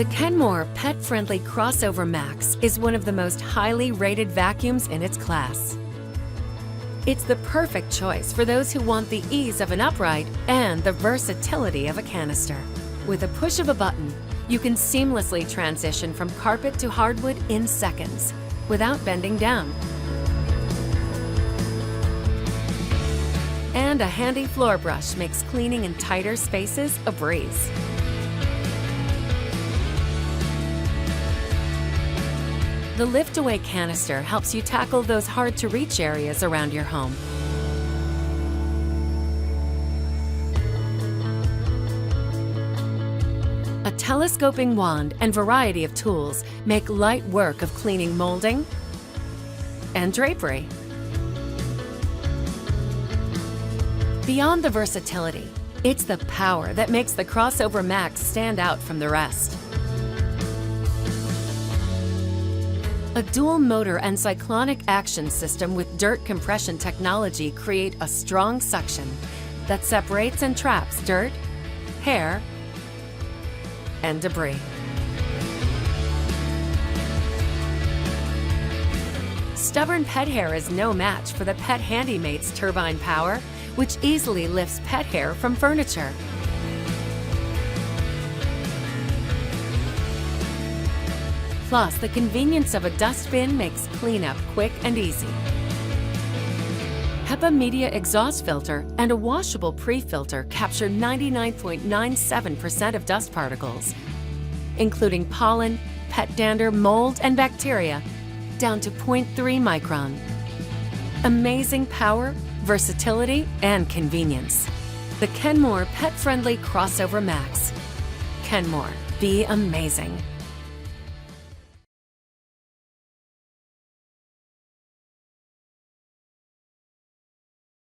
The Kenmore pet-friendly CrossOver Max is one of the most highly rated vacuums in its class. It's the perfect choice for those who want the ease of an upright and the versatility of a canister. With a push of a button, you can seamlessly transition from carpet to hardwood in seconds without bending down. And a handy floor brush makes cleaning in tighter spaces a breeze. The lift-away canister helps you tackle those hard-to-reach areas around your home. A telescoping wand and variety of tools make light work of cleaning molding and drapery. Beyond the versatility, it's the power that makes the CrossOver Max stand out from the rest. A dual motor and cyclonic action system with dirt compression technology create a strong suction that separates and traps dirt, hair, and debris. Stubborn pet hair is no match for the pet Handi-Mate's turbine power, which easily lifts pet hair from furniture. Plus, the convenience of a dustbin makes cleanup quick and easy. HEPA media exhaust filter and a washable pre-filter capture 99.97% of dust particles, including pollen, pet dander, mold, and bacteria, down to 0.3 micron. Amazing power, versatility, and convenience. The Kenmore pet-friendly CrossOver Max. Kenmore, be amazing.